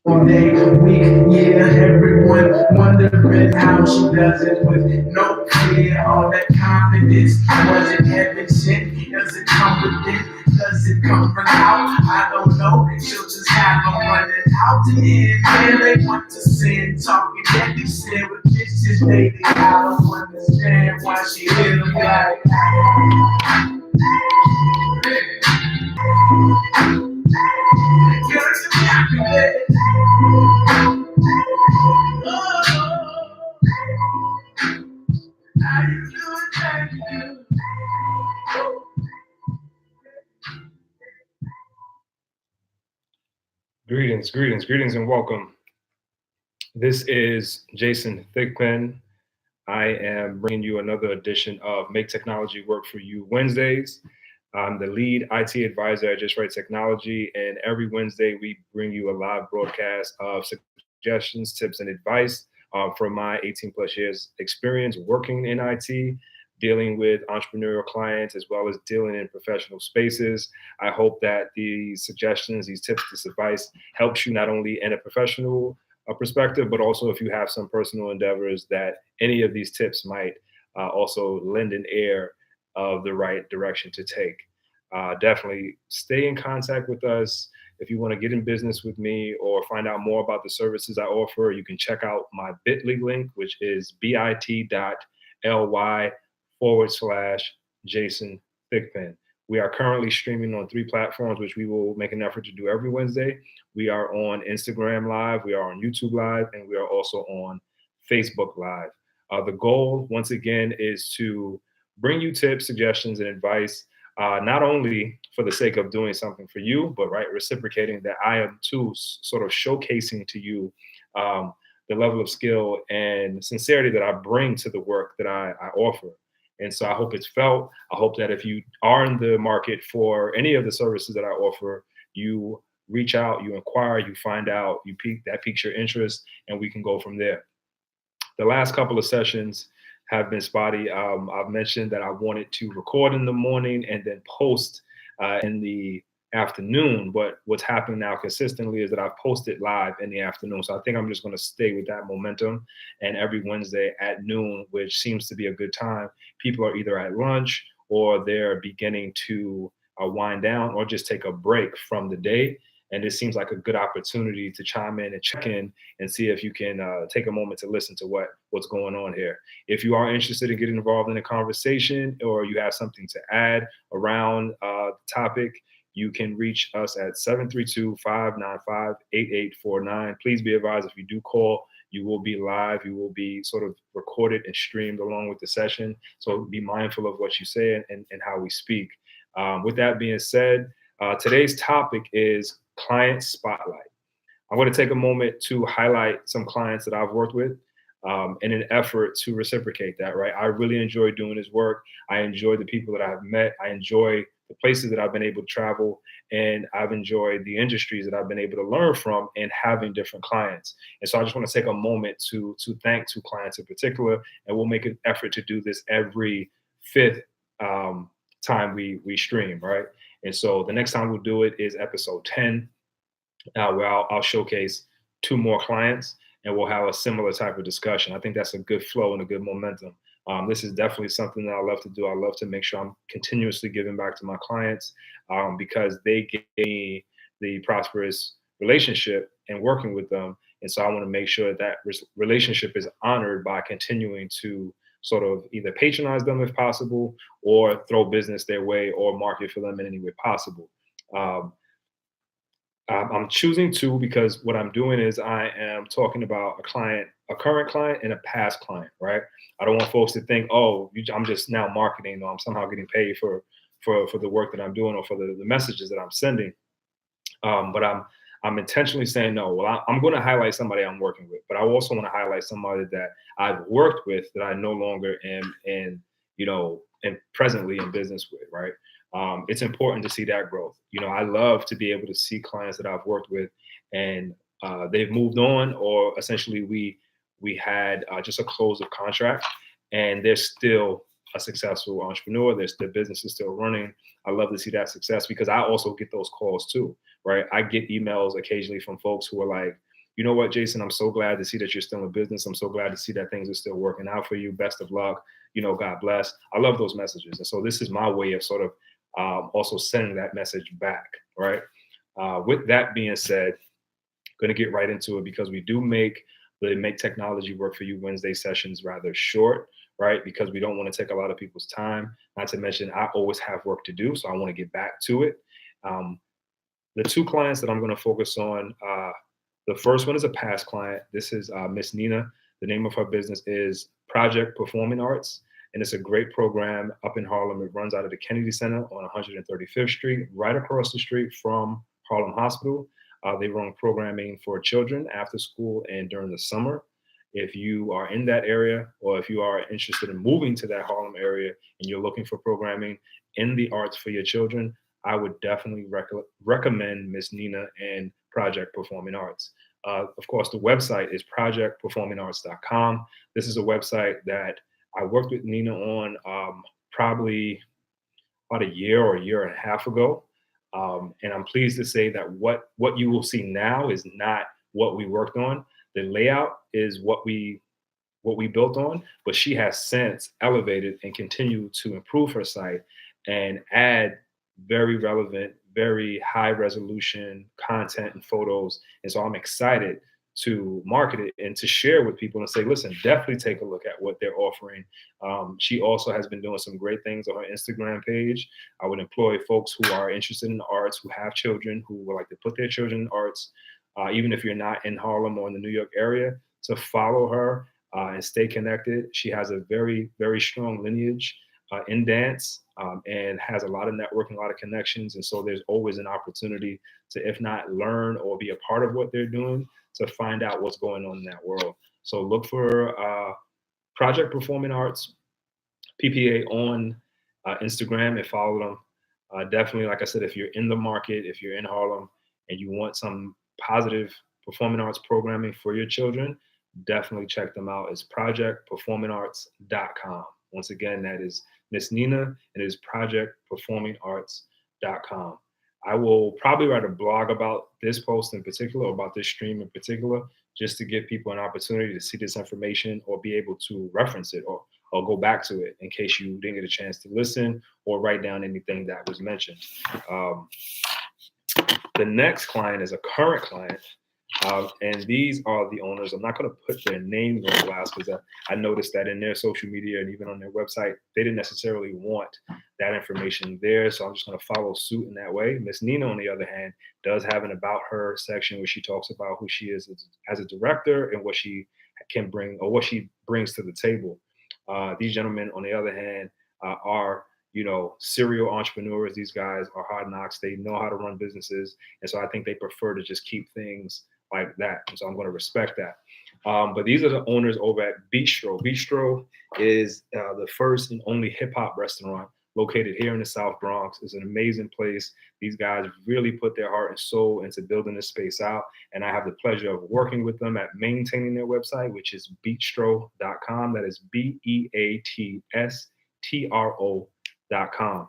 All day, week, yeah, everyone wondering how she does it with no fear. All that confidence, was it heaven sent? Does it come within? Does it come from out? I don't know. She'll just have them running out to end. Man, they want to sin, talking that they said with bitches lately. I don't understand why she feel like girl, you got me there. Oh, how you doing? How you doing? Greetings, and welcome. This is Jason Thigpen. I am bringing you another edition of Make Technology Work for You Wednesdays. I'm the lead IT advisor at Just Right Technology, and every Wednesday we bring you a live broadcast of suggestions, tips, and advice from my 18 plus years experience working in IT, dealing with entrepreneurial clients, as well as dealing in professional spaces. I hope that these suggestions, these tips, this advice helps you not only in a professional perspective, but also if you have some personal endeavors that any of these tips might also lend an air of the right direction to take. Definitely stay in contact with us. If you want to get in business with me or find out more about the services I offer, you can check out my bit.ly link, which is bit.ly Jason Thigpen. We are currently streaming on three platforms, which we will make an effort to do every Wednesday. We are on Instagram Live, we are on YouTube Live, and we are also on Facebook Live. The goal, once again, is to bring you tips, suggestions, and advice, not only for the sake of doing something for you, but right, reciprocating that I am too sort of showcasing to you the level of skill and sincerity that I bring to the work that I offer. And so I hope it's felt. I hope that if you are in the market for any of the services that I offer, you reach out, you inquire, you find out, that piques your interest, and we can go from there. The last couple of sessions have been spotty. I've mentioned that I wanted to record in the morning and then post in the afternoon. But what's happening now consistently is that I've posted live in the afternoon. So I think I'm just going to stay with that momentum. And every Wednesday at noon, which seems to be a good time, people are either at lunch or they're beginning to wind down or just take a break from the day. And it seems like a good opportunity to chime in and check in and see if you can take a moment to listen to what's going on here. If you are interested in getting involved in a conversation or you have something to add around the topic, you can reach us at 732-595-8849. Please be advised, if you do call, you will be live. You will be sort of recorded and streamed along with the session. So be mindful of what you say and how we speak. With that being said, today's topic is client spotlight. I want to take a moment to highlight some clients that I've worked with in an effort to reciprocate that, right? I really enjoy doing this work. I enjoy the people that I've met. I enjoy the places that I've been able to travel, and I've enjoyed the industries that I've been able to learn from and having different clients. And so I just want to take a moment to thank two clients in particular, and we'll make an effort to do this every fifth time we stream, right? And so the next time we'll do it is episode 10, where I'll showcase two more clients and we'll have a similar type of discussion. I think that's a good flow and a good momentum. This is definitely something that I love to do. I love to make sure I'm continuously giving back to my clients because they gave me the prosperous relationship and working with them. And so I want to make sure that relationship is honored by continuing to sort of either patronize them if possible or throw business their way or market for them in any way possible. Um, I'm choosing two because what I'm doing is I am talking about a client, a current client, and a past client, right? I don't want folks to think, oh, I'm just now marketing or I'm somehow getting paid for the work that I'm doing or for the messages that I'm sending. But I'm intentionally saying no. Well, I'm going to highlight somebody I'm working with, but I also want to highlight somebody that I've worked with that I no longer am in, and presently in business with, right? It's important to see that growth. I love to be able to see clients that I've worked with and they've moved on, or essentially we had just a close of contract, and they're still a successful entrepreneur. Their business is still running. I love to see that success because I also get those calls too, right? I get emails occasionally from folks who are like, you know what, Jason, I'm so glad to see that you're still in business. I'm so glad to see that things are still working out for you. Best of luck. God bless. I love those messages. And so this is my way of sort of also sending that message back, right? With that being said, going to get right into it because we do make the Make Technology Work for You Wednesday sessions rather short, right? Because we don't want to take a lot of people's time. Not to mention, I always have work to do, so I want to get back to it. Um, the two clients that I'm going to focus on, the first one is a past client. This is Miss Nina. The name of her business is Project Performing Arts, and it's a great program up in Harlem. It runs out of the Kennedy Center on 135th Street, right across the street from Harlem Hospital. They run programming for children after school and during the summer. If you are in that area, or if you are interested in moving to that Harlem area and you're looking for programming in the arts for your children, I would definitely recommend Miss Nina and Project Performing Arts. Of course, the website is projectperformingarts.com. This is a website that I worked with Nina on probably about a year or a year and a half ago. And I'm pleased to say that what you will see now is not what we worked on. The layout is what we built on, but she has since elevated and continued to improve her site and add very relevant, very high resolution content and photos. And so I'm excited to market it and to share with people and say, listen, definitely take a look at what they're offering. She also has been doing some great things on her Instagram page. I would employ folks who are interested in the arts, who have children, who would like to put their children in arts, even if you're not in Harlem or in the New York area, to follow her and stay connected. She has a very, very strong lineage in dance and has a lot of networking, a lot of connections. And so there's always an opportunity to, if not learn or be a part of what they're doing, to find out what's going on in that world. So look for Project Performing Arts, PPA, on Instagram and follow them. Definitely, like I said, if you're in the market, if you're in Harlem and you want some positive performing arts programming for your children, definitely check them out. It's projectperformingarts.com. Once again, that is Miss Nina, and it is projectperformingarts.com. I will probably write a blog about this post in particular, or about this stream in particular, just to give people an opportunity to see this information or be able to reference it or go back to it in case you didn't get a chance to listen or write down anything that was mentioned. The next client is a current client. And these are the owners. I'm not going to put their names on blast because I noticed that in their social media and even on their website, they didn't necessarily want that information there. So I'm just going to follow suit in that way. Miss Nina, on the other hand, does have an about her section where she talks about who she is as a director and what she can bring, or what she brings to the table. These gentlemen, on the other hand, are serial entrepreneurs. These guys are hard knocks. They know how to run businesses. And so I think they prefer to just keep things like that. And so I'm going to respect that. But these are the owners over at Bistro. Bistro is the first and only hip hop restaurant located here in the South Bronx. It's an amazing place. These guys really put their heart and soul into building this space out. And I have the pleasure of working with them at maintaining their website, which is beatstro.com. That is BEATSTRO.com.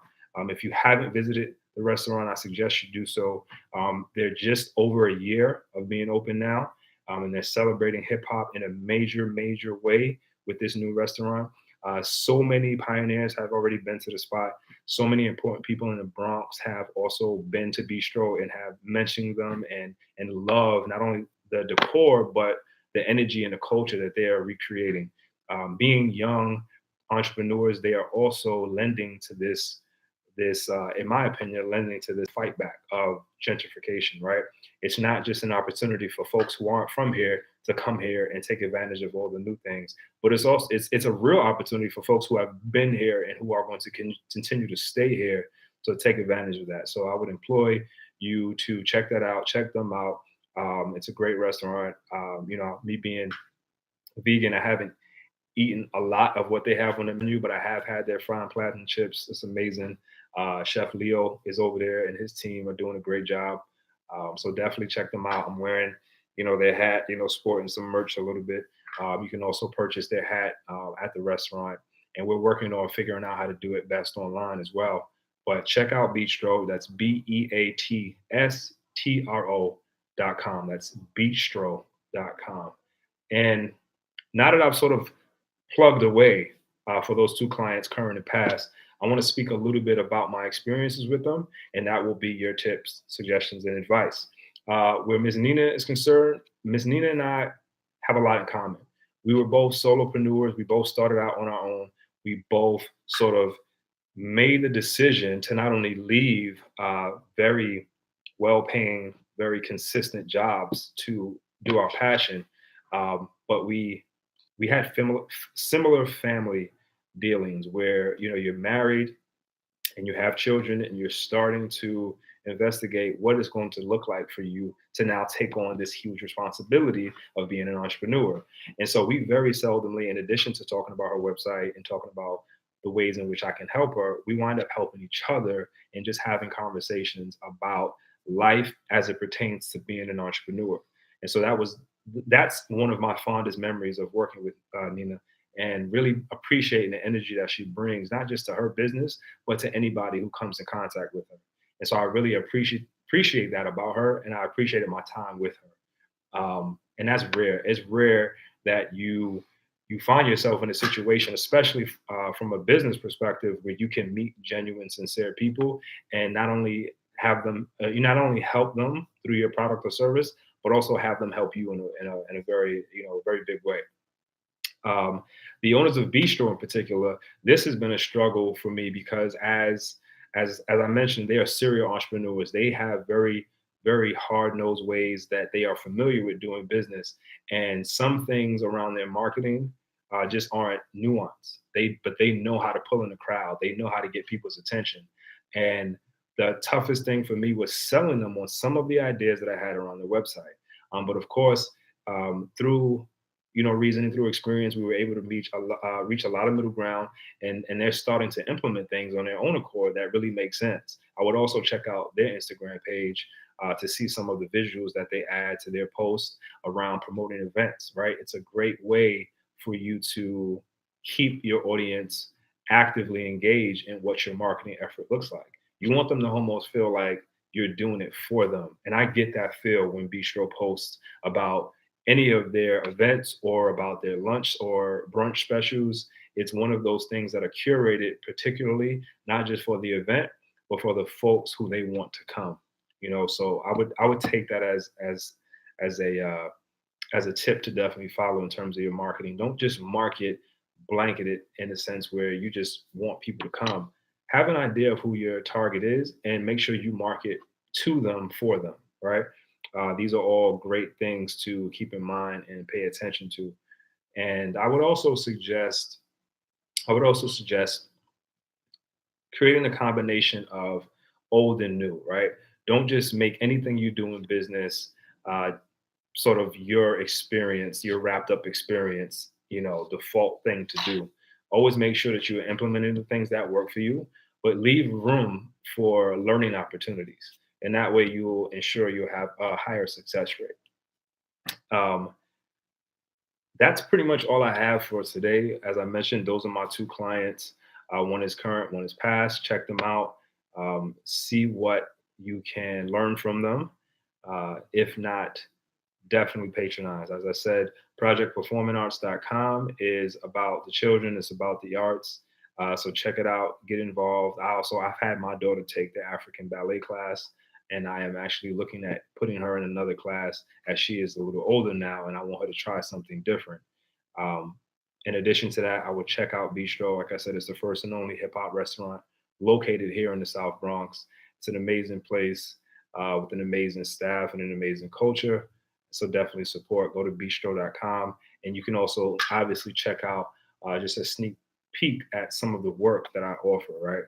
If you haven't visited the restaurant, I suggest you do so. They're just over a year of being open now, and they're celebrating hip hop in a major, major way with this new restaurant. So many pioneers have already been to the spot. So many important people in the Bronx have also been to Bistro and have mentioned them and love not only the decor, but the energy and the culture that they are recreating. Being young entrepreneurs, they are also lending to this, in my opinion, lending to this fight back of gentrification, right? It's not just an opportunity for folks who aren't from here to come here and take advantage of all the new things, but it's also, it's a real opportunity for folks who have been here and who are going to continue to stay here to take advantage of that. So I would employ you to check that out, check them out. It's a great restaurant. Me being vegan, I haven't eaten a lot of what they have on the menu, but I have had their frying platinum chips. It's amazing. Chef Leo is over there and his team are doing a great job. So definitely check them out. I'm wearing, their hat, sporting some merch a little bit. You can also purchase their hat at the restaurant. And we're working on figuring out how to do it best online as well. But check out Bistro. That's BEATSTRO.com. That's Bistro. bistro.com. And now that I've sort of plugged away for those two clients, current and past, I want to speak a little bit about my experiences with them, and that will be your tips, suggestions, and advice. Where Ms. Nina is concerned, Ms. Nina and I have a lot in common. We were both solopreneurs. We both started out on our own. We both sort of made the decision to not only leave very well paying, very consistent jobs to do our passion, but we had similar family dealings where you're married and you have children and you're starting to investigate what it's going to look like for you to now take on this huge responsibility of being an entrepreneur. And so we very seldomly, in addition to talking about her website and talking about the ways in which I can help her, we wind up helping each other and just having conversations about life as it pertains to being an entrepreneur. And so that's one of my fondest memories of working with Nina, and really appreciating the energy that she brings, not just to her business, but to anybody who comes in contact with her. And so I really appreciate that about her, and I appreciated my time with her. And that's rare. It's rare that you find yourself in a situation, especially from a business perspective, where you can meet genuine, sincere people, and not only you not only help them through your product or service, but also have them help you in a very very big way. The owners of Bistro in particular, this has been a struggle for me because as I mentioned, they are serial entrepreneurs. They have very hard nosed ways that they are familiar with doing business, and some things around their marketing just aren't nuanced. But they know how to pull in the crowd. They know how to get people's attention. And the toughest thing for me was selling them on some of the ideas that I had around the website. But of course, through reasoning, through experience, we were able to reach a lot of middle ground, and they're starting to implement things on their own accord that really make sense. I would also check out their Instagram page to see some of the visuals that they add to their posts around promoting events. Right, it's a great way for you to keep your audience actively engaged in what your marketing effort looks like. You want them to almost feel like you're doing it for them, and I get that feel when Bistro posts about any of their events or about their lunch or brunch specials. It's one of those things that are curated particularly not just for the event, but for the folks who they want to come. So I would take that as a as a tip to definitely follow in terms of your marketing. Don't just market blanketed in the sense where you just want people to come. Have an idea of who your target is and make sure you market to them for them, right? These are all great things to keep in mind and pay attention to. And I would also suggest creating a combination of old and new, right? Don't just make anything you do in business uh, sort of your experience, your wrapped up experience, default thing to do. Always make sure that you're implementing the things that work for you, but leave room for learning opportunities. And that way you will ensure you have a higher success rate. Um, that's pretty much all I have for today. As I mentioned, those are my two clients. One is current, one is past. Check them out. See what you can learn from them. If not, definitely patronize. As I said, projectperformingarts.com is about the children, it's about the arts. So check it out, get involved. I've had my daughter take the African ballet class, and I am actually looking at putting her in another class as she is a little older now, and I want her to try something different. Um, in addition to that, I would check out Bistro. Like I said, it's the first and only hip hop restaurant located here in the South Bronx. It's an amazing place with an amazing staff and an amazing culture. So definitely support. Go to bistro.com. And you can also obviously check out just a sneak peek at some of the work that I offer, right?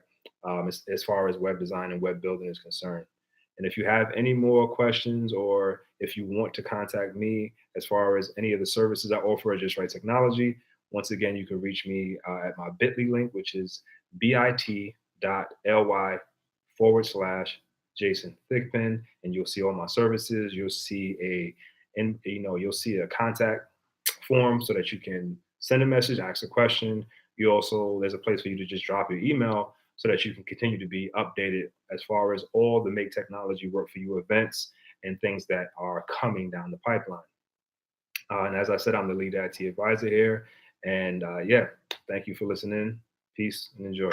As far as web design and web building is concerned. And if you have any more questions or if you want to contact me as far as any of the services I offer at Just Right Technology, once again, you can reach me at my bit.ly link, which is bit.ly/Jason Thigpen, and you'll see all my services. You'll see you'll see a contact form so that you can send a message, ask a question. There's a place for you to just drop your email so that you can continue to be updated as far as all the Make Technology Work for You events and things that are coming down the pipeline. And as I said, I'm the lead IT advisor here. And yeah, thank you for listening. Peace and enjoy.